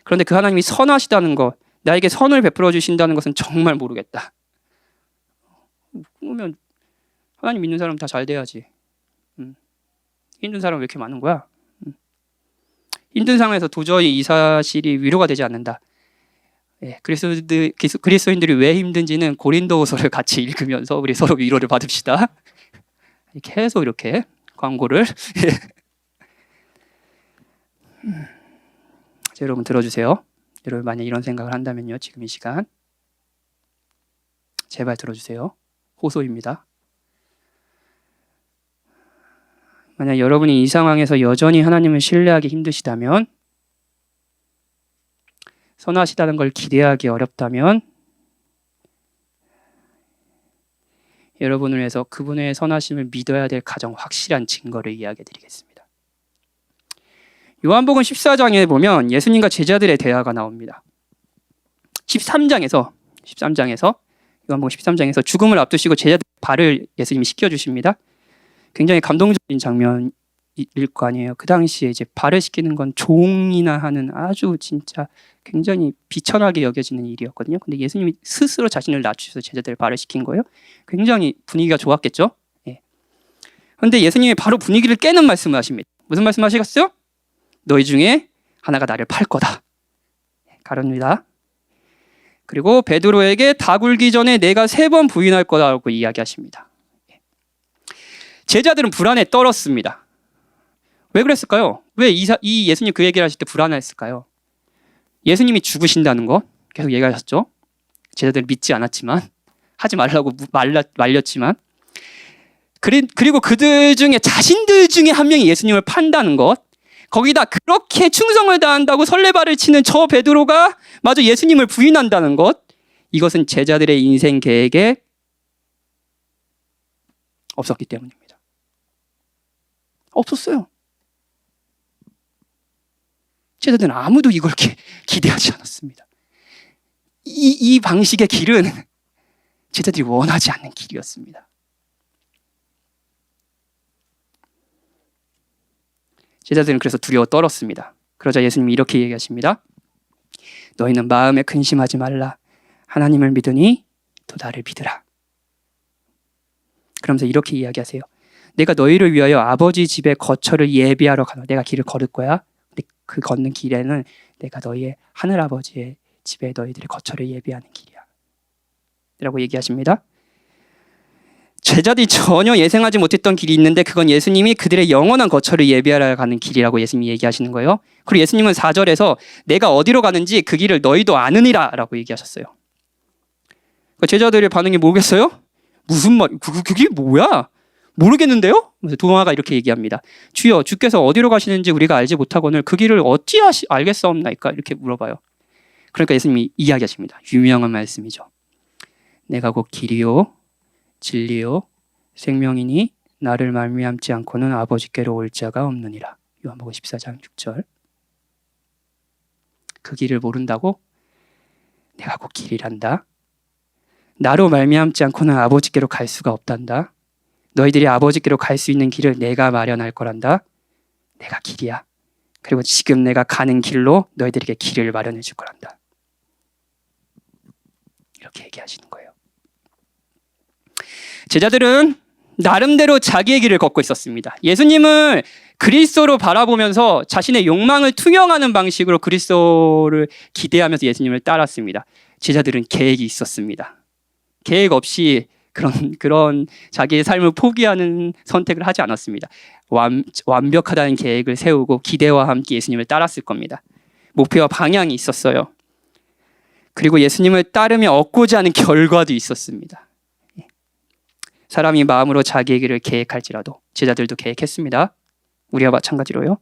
그런데 그 하나님이 선하시다는 것, 나에게 선을 베풀어 주신다는 것은 정말 모르겠다. 그러면 하나님 믿는 사람 다 잘 돼야지. 힘든 사람 왜 이렇게 많은 거야? 힘든 상황에서 도저히 이 사실이 위로가 되지 않는다. 그리스도인들이 왜 힘든지는 고린도후서를 같이 읽으면서 우리 서로 위로를 받읍시다. 계속 이렇게 광고를. 여러분 들어주세요. 여러분 만약 이런 생각을 한다면요. 지금 이 시간 제발 들어주세요. 호소입니다. 만약 여러분이 이 상황에서 여전히 하나님을 신뢰하기 힘드시다면 선하시다는 걸 기대하기 어렵다면 여러분을 위해서 그분의 선하심을 믿어야 될 가장 확실한 증거를 이야기해 드리겠습니다. 요한복음 14장에 보면 예수님과 제자들의 대화가 나옵니다. 13장에서 요한복음 13장에서 죽음을 앞두시고 제자들 발을 예수님이 씻겨주십니다. 굉장히 감동적인 장면일 거 아니에요. 그 당시에 이제 발을 씻기는 건 종이나 하는 아주 진짜 굉장히 비천하게 여겨지는 일이었거든요. 근데 예수님이 스스로 자신을 낮추셔서 제자들 발을 씻긴 거예요. 굉장히 분위기가 좋았겠죠. 예. 그런데 예수님이 바로 분위기를 깨는 말씀을 하십니다. 무슨 말씀 하시겠어요? 너희 중에 하나가 나를 팔 거다. 가릅니다. 그리고 베드로에게 다 굴기 전에 내가 3번 부인할 거다라고 이야기하십니다. 제자들은 불안에 떨었습니다. 왜 그랬을까요? 왜 이 예수님 그 얘기를 하실 때 불안했을까요? 예수님이 죽으신다는 거 계속 얘기하셨죠. 제자들 믿지 않았지만, 하지 말라고 말렸지만, 그리고 그들 중에 자신들 중에 한 명이 예수님을 판다는 것, 거기다 그렇게 충성을 다한다고 설레발을 치는 저 베드로가 마저 예수님을 부인한다는 것, 이것은 제자들의 인생 계획에 없었기 때문입니다. 없었어요. 제자들은 아무도 이걸 기대하지 않았습니다. 이 방식의 길은 제자들이 원하지 않는 길이었습니다. 제자들은 그래서 두려워 떨었습니다. 그러자 예수님이 이렇게 얘기하십니다. 너희는 마음에 근심하지 말라. 하나님을 믿으니 또 나를 믿으라. 그러면서 이렇게 이야기하세요. 내가 너희를 위하여 아버지 집에 거처를 예비하러 가노. 내가 길을 걸을 거야. 근데 그 걷는 길에는 내가 너희의 하늘아버지의 집에 너희들의 거처를 예비하는 길이야. 라고 얘기하십니다. 제자들이 전혀 예상하지 못했던 길이 있는데 그건 예수님이 그들의 영원한 거처를 예비하러 가는 길이라고 예수님이 얘기하시는 거예요. 그리고 예수님은 4절에서 내가 어디로 가는지 그 길을 너희도 아느니라 라고 얘기하셨어요. 제자들의 반응이 뭐겠어요? 무슨 말, 그게 뭐야? 모르겠는데요? 그래서 도마가 이렇게 얘기합니다. 주여, 주께서 어디로 가시는지 우리가 알지 못하거늘 그 길을 어찌 알겠사옵나이까? 이렇게 물어봐요. 그러니까 예수님이 이야기하십니다. 유명한 말씀이죠. 내가 곧 길이요 진리요 생명이니 나를 말미암지 않고는 아버지께로 올 자가 없느니라. 요한복음 14장 6절. 그 길을 모른다고? 내가 곧 길이란다. 나로 말미암지 않고는 아버지께로 갈 수가 없단다. 너희들이 아버지께로 갈 수 있는 길을 내가 마련할 거란다. 내가 길이야. 그리고 지금 내가 가는 길로 너희들에게 길을 마련해 줄 거란다. 이렇게 얘기하시는 거예요. 제자들은 나름대로 자기의 길을 걷고 있었습니다. 예수님을 그리스도로 바라보면서 자신의 욕망을 투영하는 방식으로 그리스도를 기대하면서 예수님을 따랐습니다. 제자들은 계획이 있었습니다. 계획 없이 그런 자기의 삶을 포기하는 선택을 하지 않았습니다. 완벽하다는 계획을 세우고 기대와 함께 예수님을 따랐을 겁니다. 목표와 방향이 있었어요. 그리고 예수님을 따르며 얻고자 하는 결과도 있었습니다. 사람이 마음으로 자기의 길을 계획할지라도 제자들도 계획했습니다. 우리와 마찬가지로요.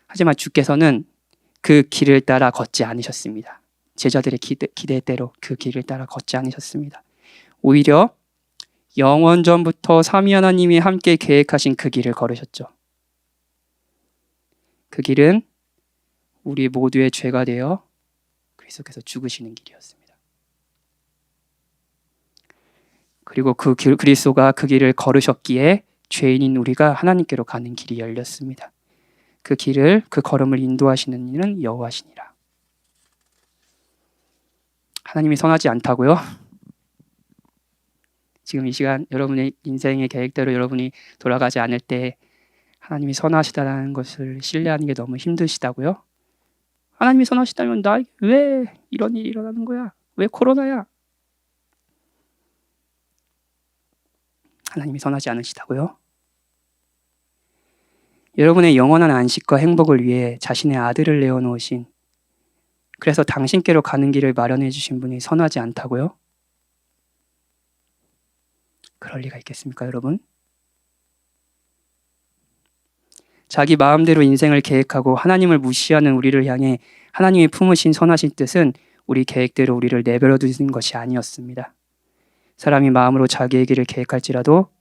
하지만 주께서는 그 길을 따라 걷지 않으셨습니다. 제자들의 기대대로 그 길을 따라 걷지 않으셨습니다. 오히려 영원 전부터 삼위 하나님이 함께 계획하신 그 길을 걸으셨죠. 그 길은 우리 모두의 죄가 되어 그리스도께서 죽으시는 길이었습니다. 그리고 그리스도가 그 길을 걸으셨기에 죄인인 우리가 하나님께로 가는 길이 열렸습니다. 그 걸음을 인도하시는 이는 여호와시니라. 하나님이 선하지 않다고요? 지금 이 시간 여러분의 인생의 계획대로 여러분이 돌아가지 않을 때 하나님이 선하시다는 것을 신뢰하는 게 너무 힘드시다고요? 하나님이 선하시다면 나에게 왜 이런 일이 일어나는 거야? 왜 코로나야? 하나님이 선하지 않으시다고요? 여러분의 영원한 안식과 행복을 위해 자신의 아들을 내어놓으신, 그래서 당신께로 가는 길을 마련해 주신 분이 선하지 않다고요? 그럴 리가 있겠습니까, 여러분? 자기 마음대로 인생을 계획하고 하나님을 무시하는 우리를 향해 하나님이 품으신 선하신 뜻은 우리 계획대로 우리를 내버려 두는 것이 아니었습니다. 사람이 마음으로 자기의 길을 계획할지라도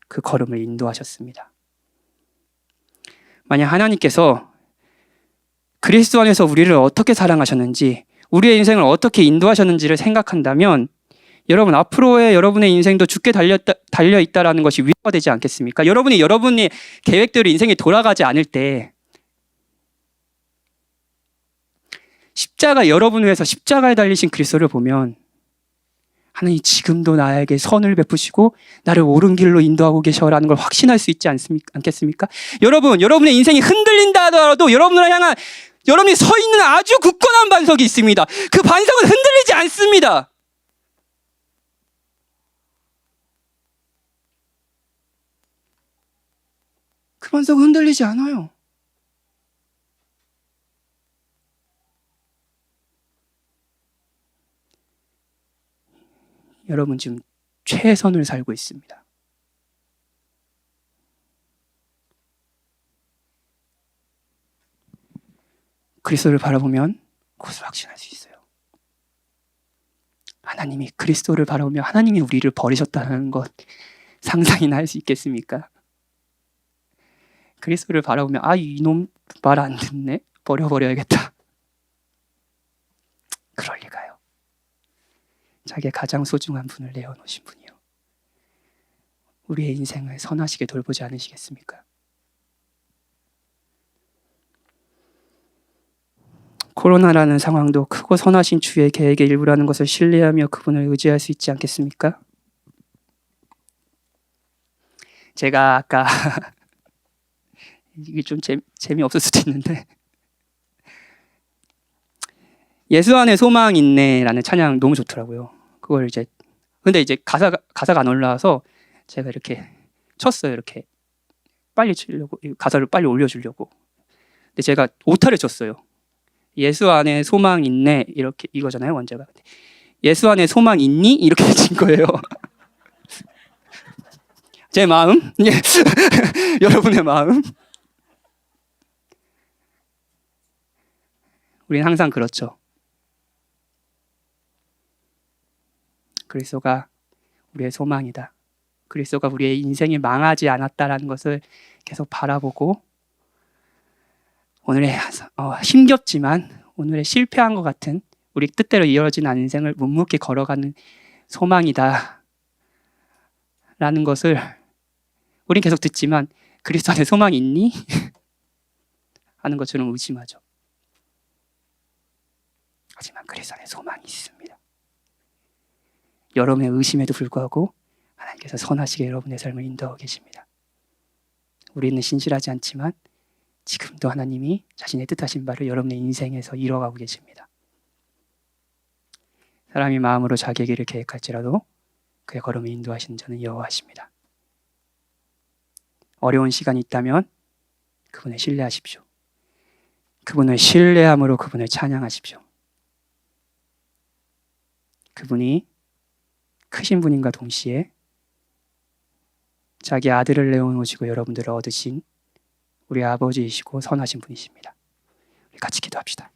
그 걸음을 인도하셨습니다. 만약 하나님께서 그리스도 안에서 우리를 어떻게 사랑하셨는지, 우리의 인생을 어떻게 인도하셨는지를 생각한다면 여러분, 앞으로의 여러분의 인생도 죽게 달려 있다라는 것이 위로가 되지 않겠습니까? 여러분의 계획대로 인생이 돌아가지 않을 때 십자가, 여러분을 위해서 십자가에 달리신 그리스도를 보면 하나님 지금도 나에게 선을 베푸시고 나를 옳은 길로 인도하고 계셔라는 걸 확신할 수 있지 않겠습니까? 여러분의 인생이 흔들린다 하더라도 여러분을 향한 여러분이 서 있는 아주 굳건한 반석이 있습니다. 그 반석은 흔들리지 않습니다. 그 반석은 흔들리지 않아요. 여러분 지금 최선을 살고 있습니다. 그리스도를 바라보면 그것을 확신할 수 있어요. 하나님이 그리스도를 바라보며 하나님이 우리를 버리셨다는 것 상상이나 할 수 있겠습니까? 그리스도를 바라보며 이놈 말 안 듣네? 버려야겠다. 그럴 리가요. 자기의 가장 소중한 분을 내어놓으신 분이요. 우리의 인생을 선하시게 돌보지 않으시겠습니까? 코로나라는 상황도 크고 선하신 주의 계획의 일부라는 것을 신뢰하며 그분을 의지할 수 있지 않겠습니까? 제가 아까 이게 좀 재미없을 수도 있는데 예수 안에 소망 있네라는 찬양 너무 좋더라고요. 그걸 근데 가사가 안 올라와서 제가 이렇게 쳤어요. 이렇게 빨리 치려고, 가사를 빨리 올려주려고. 근데 제가 오타를 쳤어요. 예수 안에 소망 있네 이렇게 이거잖아요, 원제가. 예수 안에 소망 있니? 이렇게 친 거예요. 제 마음, 여러분의 마음. 우리는 항상 그렇죠. 그리스도가 우리의 소망이다. 그리스도가 우리의 인생이 망하지 않았다라는 것을 계속 바라보고 오늘의 힘겹지만 오늘의 실패한 것 같은 우리 뜻대로 이루어진 않은 인생을 묵묵히 걸어가는 소망이다 라는 것을 우린 계속 듣지만 그리스도 안에 소망이 있니? 하는 것처럼 의심하죠. 하지만 그리스도 안에 소망이 있습니다. 여러분의 의심에도 불구하고 하나님께서 선하시게 여러분의 삶을 인도하고 계십니다. 우리는 신실하지 않지만 지금도 하나님이 자신의 뜻하신 바를 여러분의 인생에서 이뤄가고 계십니다. 사람이 마음으로 자기의 길을 계획할지라도 그의 걸음을 인도하시는 자는 여호와십니다. 어려운 시간이 있다면 그분을 신뢰하십시오. 그분을 신뢰함으로 그분을 찬양하십시오. 그분이 크신 분인가 동시에 자기 아들을 내어놓으시고 여러분들을 얻으신 우리 아버지이시고 선하신 분이십니다. 우리 같이 기도합시다.